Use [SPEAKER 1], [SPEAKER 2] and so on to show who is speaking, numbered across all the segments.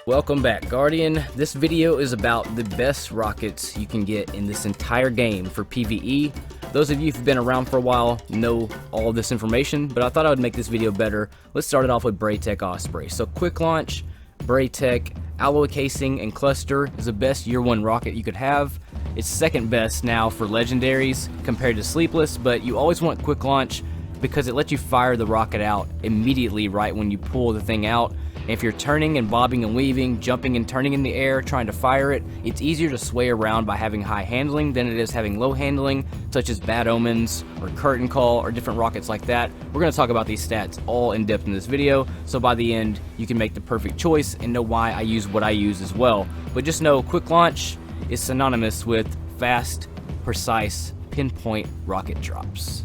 [SPEAKER 1] Welcome back, Guardian. This video is about the best rockets you can get in this entire game for PvE. Those of you who've been around for a while know all of this information, but I thought I would make this video better. Let's start it off with Braytech Osprey. So quick launch, Braytech, alloy casing, and cluster is the best year 1 rocket you could have. It's second best now for legendaries compared to sleepless, but you always want quick launch because it lets you fire the rocket out immediately right when you pull the thing out. If you're turning and bobbing and weaving, jumping and turning in the air, trying to fire it, it's easier to sway around by having high handling than it is having low handling, such as Bad Omens or Curtain Call or different rockets like that. We're going to talk about these stats all in depth in this video, so by the end you can make the perfect choice and know why I use what I use as well. But just know quick launch is synonymous with fast, precise, pinpoint rocket drops.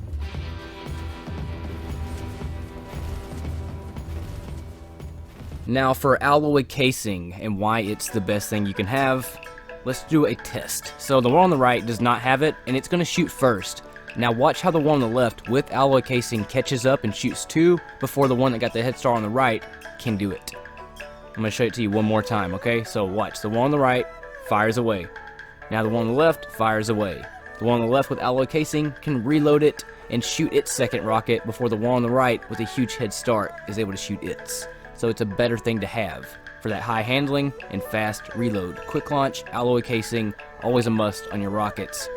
[SPEAKER 1] Now for alloy casing and why it's the best thing you can have, let's do a test. So the one on the right does not have it, and it's going to shoot first. Now watch how the one on the left with alloy casing catches up and shoots 2 before the one that got the head start on the right can do it. I'm going to show it to you one more time, okay? So watch, the one on the right fires away. Now the one on the left fires away. The one on the left with alloy casing can reload it and shoot its second rocket before the one on the right with a huge head start is able to shoot its. So it's a better thing to have for that high handling and fast reload. Quick launch, alloy casing, always a must on your rockets.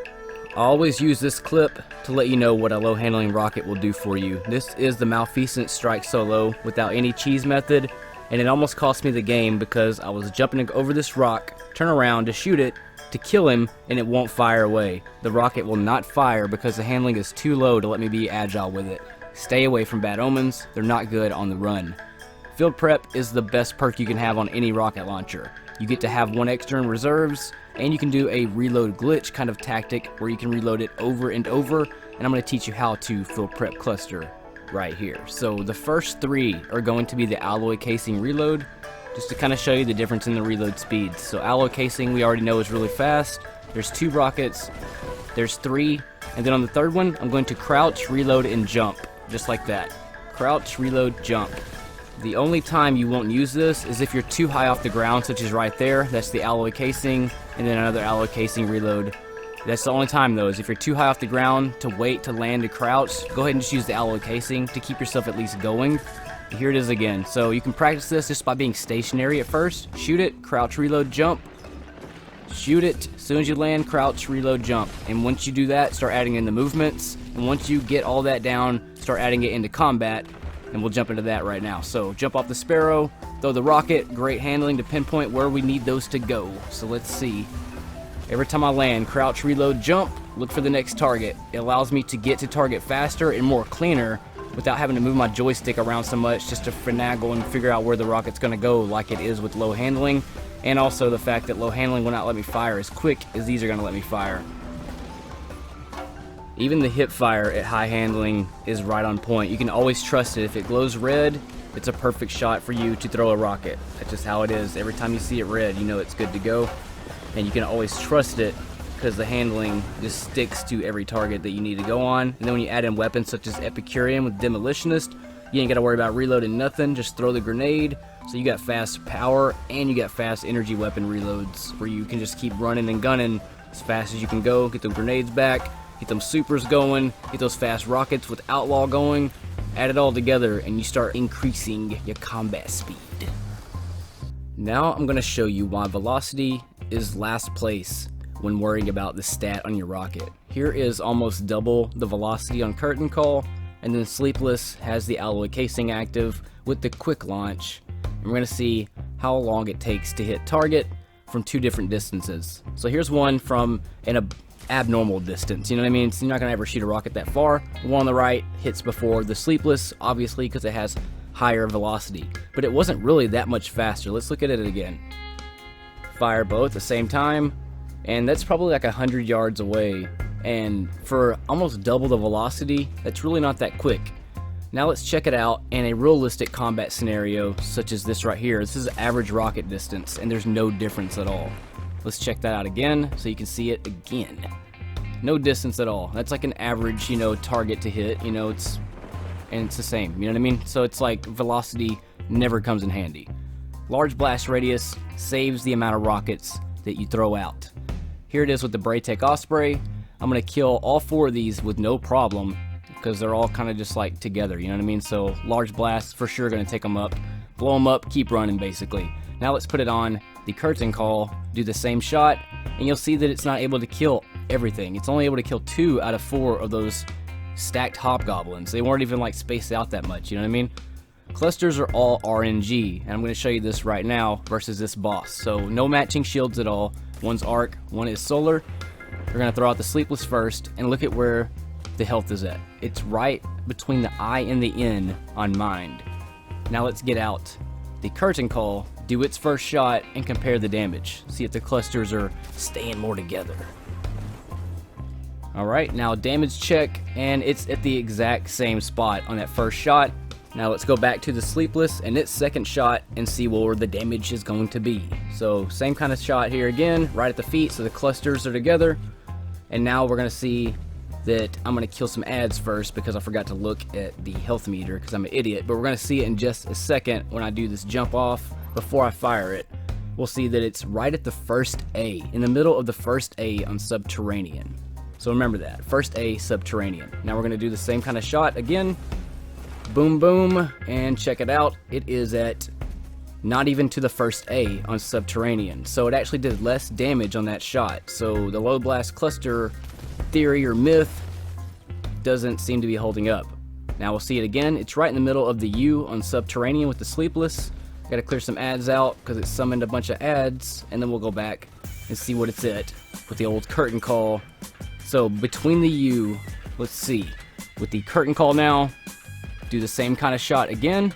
[SPEAKER 1] I always use this clip to let you know what a low handling rocket will do for you. This is the Malfeasant Strike Solo without any cheese method, and it almost cost me the game because I was jumping over this rock, turn around to shoot it, to kill him, and it won't fire away. The rocket will not fire because the handling is too low to let me be agile with it. Stay away from Bad Omens, they're not good on the run. Field Prep is the best perk you can have on any rocket launcher. You get to have 1 extra in reserves, and you can do a reload glitch kind of tactic where you can reload it over and over, and I'm going to teach you how to Field Prep cluster right here. So the first 3 are going to be the alloy casing reload, just to kind of show you the difference in the reload speeds. So alloy casing we already know is really fast. There's 2 rockets, there's 3, and then on the third one I'm going to crouch, reload, and jump, just like that. Crouch, reload, jump. The only time you won't use this is if you're too high off the ground, such as right there. That's the alloy casing, and then another alloy casing reload. That's the only time though, is if you're too high off the ground to wait to land to crouch, go ahead and just use the alloy casing to keep yourself at least going. Here it is again. So you can practice this just by being stationary at first. Shoot it, crouch, reload, jump. Shoot it, as soon as you land, crouch, reload, jump. And once you do that, start adding in the movements. And once you get all that down, start adding it into combat. And we'll jump into that right now. So jump off the Sparrow, throw the rocket, great handling to pinpoint where we need those to go. So let's see. Every time I land, crouch, reload, jump, look for the next target. It allows me to get to target faster and more cleaner without having to move my joystick around so much just to finagle and figure out where the rocket's going to go like it is with low handling. And also the fact that low handling will not let me fire as quick as these are going to let me fire. Even the hip fire at high handling is right on point. You can always trust it. If it glows red, it's a perfect shot for you to throw a rocket. That's just how it is. Every time you see it red, you know it's good to go. And you can always trust it because the handling just sticks to every target that you need to go on. And then when you add in weapons such as Epicurean with Demolitionist, you ain't got to worry about reloading nothing. Just throw the grenade. So you got fast power and you got fast energy weapon reloads where you can just keep running and gunning as fast as you can go. Get the grenades back. Get them supers going, get those fast rockets with Outlaw going, add it all together and you start increasing your combat speed. Now I'm going to show you why velocity is last place when worrying about the stat on your rocket. Here is almost double the velocity on Curtain Call, and then Sleepless has the alloy casing active with the quick launch. And we're going to see how long it takes to hit target from 2 different distances. So here's one from an abnormal distance, you know what I mean? So you're not gonna ever shoot a rocket that far. The one on the right hits before the Sleepless, obviously, because it has higher velocity, but it wasn't really that much faster. Let's look at it again. Fire both at the same time, and that's probably like 100 yards away, and for almost double the velocity, that's really not that quick. Now let's check it out in a realistic combat scenario such as this right here. This is average rocket distance, and there's no difference at all. Let's check that out again so you can see it again. No distance at all. That's like an average, target to hit, it's the same, you know what I mean? So it's like velocity never comes in handy. Large blast radius saves the amount of rockets that you throw out. Here it is with the Braytech Osprey. I'm going to kill all 4 of these with no problem because they're all kind of just like together, you know what I mean? So large blasts for sure going to take them up, blow them up, keep running basically. Now let's put it on the curtain call, do the same shot, and you'll see that it's not able to kill everything. It's only able to kill 2 out of 4 of those stacked hobgoblins. They weren't even like spaced out that much, you know what I mean? Clusters are all RNG, and I'm going to show you this right now versus this boss. So no matching shields at all. One's arc, one is solar. We're going to throw out the sleepless first, and look at where the health is at. It's right between the I and the N on mind. Now let's get out the curtain call, do its first shot, and compare the damage. See if the clusters are staying more together. Alright, now damage check, and it's at the exact same spot on that first shot. Now let's go back to the sleepless and its second shot and see where the damage is going to be. So same kind of shot here again, right at the feet, so the clusters are together. And now we're going to see that I'm going to kill some ads first because I forgot to look at the health meter because I'm an idiot. But we're going to see it in just a second when I do this jump off before I fire it. We'll see that it's right at the first A, in the middle of the first A on Subterranean. So remember that, first A, Subterranean. Now we're going to do the same kind of shot again. Boom, boom, and check it out. It is at not even to the first A on Subterranean. So it actually did less damage on that shot. So the low blast cluster theory or myth doesn't seem to be holding up. Now we'll see it again. It's right in the middle of the U on Subterranean with the sleepless. Got to clear some ads out because it summoned a bunch of ads, and then we'll go back and see what it's at with the old curtain call. So between the U, let's see. With the curtain call now, do the same kind of shot again.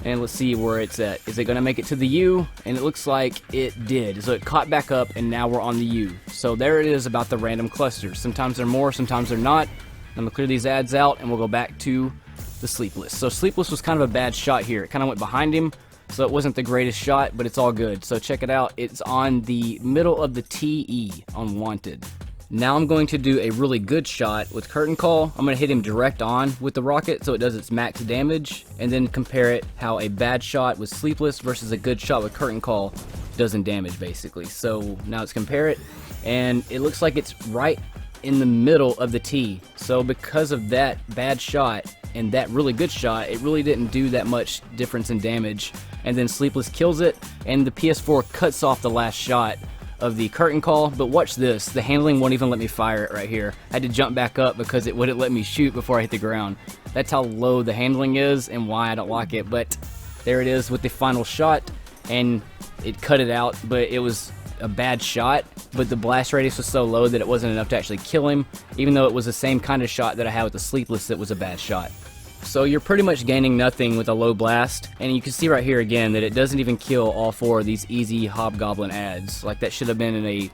[SPEAKER 1] And let's see where it's at. Is it going to make it to the U? And it looks like it did. So it caught back up, and now we're on the U. So there it is about the random clusters. Sometimes they're more, sometimes they're not. I'm going to clear these ads out, and we'll go back to the sleepless. So sleepless was kind of a bad shot here. It kind of went behind him, so it wasn't the greatest shot, but it's all good. So check it out. It's on the middle of the TE on wanted. Now I'm going to do a really good shot with curtain call. I'm going to hit him direct on with the rocket so it does its max damage, and then compare it how a bad shot with sleepless versus a good shot with curtain call does in damage basically. So now let's compare it, and it looks like it's right in the middle of the T. So because of that bad shot and that really good shot, it really didn't do that much difference in damage. And then sleepless kills it, and the PS4 cuts off the last shot of the curtain call. But watch this, the handling won't even let me fire it right here. I had to jump back up because it wouldn't let me shoot before I hit the ground. That's how low the handling is and why I don't like it. But there it is with the final shot, and it cut it out, but it was a bad shot, but the blast radius was so low that it wasn't enough to actually kill him, even though it was the same kind of shot that I had with the sleepless that was a bad shot. So you're pretty much gaining nothing with a low blast, and you can see right here again that it doesn't even kill all 4 of these easy hobgoblin ads. Like that should have been a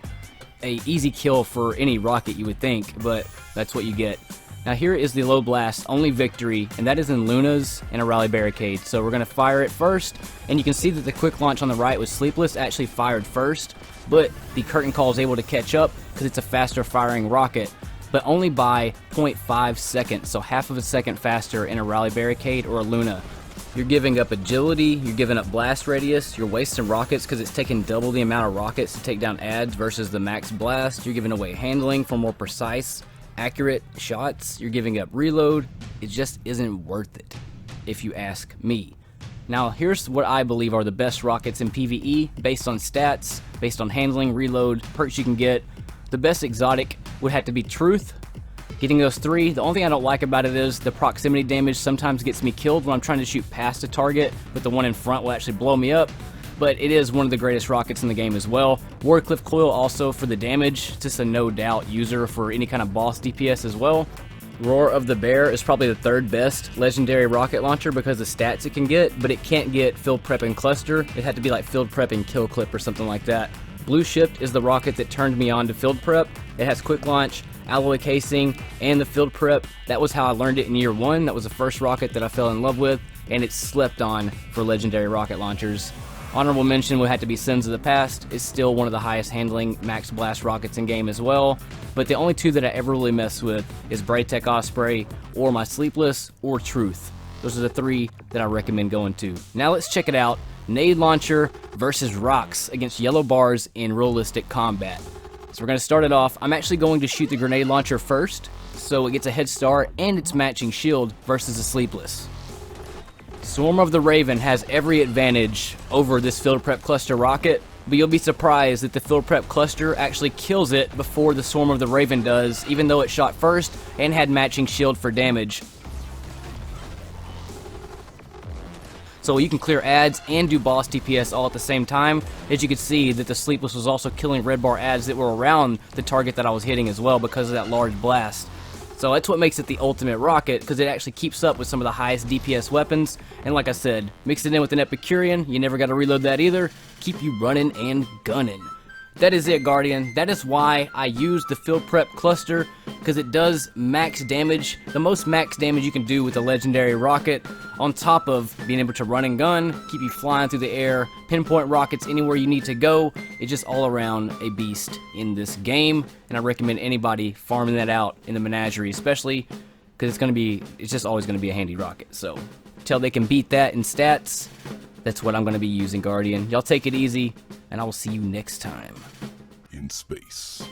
[SPEAKER 1] easy kill for any rocket, you would think, but that's what you get. Now here is the low blast only victory, and that is in Luna's and a rally barricade. So we're going to fire it first, and you can see that the quick launch on the right with sleepless actually fired first, but the curtain call is able to catch up because it's a faster firing rocket, but only by 0.5 seconds, so half of a second faster in a rally barricade or a Luna. You're giving up agility, you're giving up blast radius, you're wasting rockets because it's taking double the amount of rockets to take down ads versus the max blast. You're giving away handling for more precise, accurate shots. You're giving up reload. It just isn't worth it, if you ask me. Now here's what I believe are the best rockets in PvE based on stats, based on handling, reload, perks you can get. The best exotic would have to be Truth. Getting those 3, the only thing I don't like about it is the proximity damage sometimes gets me killed when I'm trying to shoot past a target, but the one in front will actually blow me up. But it is one of the greatest rockets in the game as well. Warcliffe Coil also for the damage, just a no doubt user for any kind of boss DPS as well. Roar of the Bear is probably the 3rd best legendary rocket launcher because of the stats it can get, but it can't get field prep and cluster. It had to be like field prep and kill clip or something like that. Blue Shift is the rocket that turned me on to field prep. It has quick launch, alloy casing, and the field prep. That was how I learned it in year 1. That was the first rocket that I fell in love with, and it's slept on for legendary rocket launchers. Honorable mention would have to be Sins of the Past. It's still one of the highest handling max blast rockets in game as well. But the only 2 that I ever really mess with is Braytech Osprey or my Sleepless or Truth. Those are the 3 that I recommend going to. Now let's check it out. Nade launcher versus rocks against yellow bars in realistic combat. So we're going to start it off. I'm actually going to shoot the grenade launcher first, so it gets a head start and its matching shield versus the sleepless. Swarm of the Raven has every advantage over this field prep cluster rocket, but you'll be surprised that the field prep cluster actually kills it before the Swarm of the Raven does, even though it shot first and had matching shield for damage. So you can clear ads and do boss DPS all at the same time. As you can see that the sleepless was also killing red bar ads that were around the target that I was hitting as well because of that large blast. So that's what makes it the ultimate rocket, because it actually keeps up with some of the highest DPS weapons. And like I said, mix it in with an Epicurean, you never got to reload that either. Keep you running and gunning. That is it, Guardian. That is why I use the field prep cluster, because it does max damage, the most max damage you can do with a legendary rocket, on top of being able to run and gun, keep you flying through the air, pinpoint rockets anywhere you need to go. It's just all around a beast in this game, and I recommend anybody farming that out in the menagerie, especially because it's just always going to be a handy rocket. So until they can beat that in stats, that's what I'm going to be using, Guardian. Y'all take it easy, and I will see you next time.
[SPEAKER 2] In space.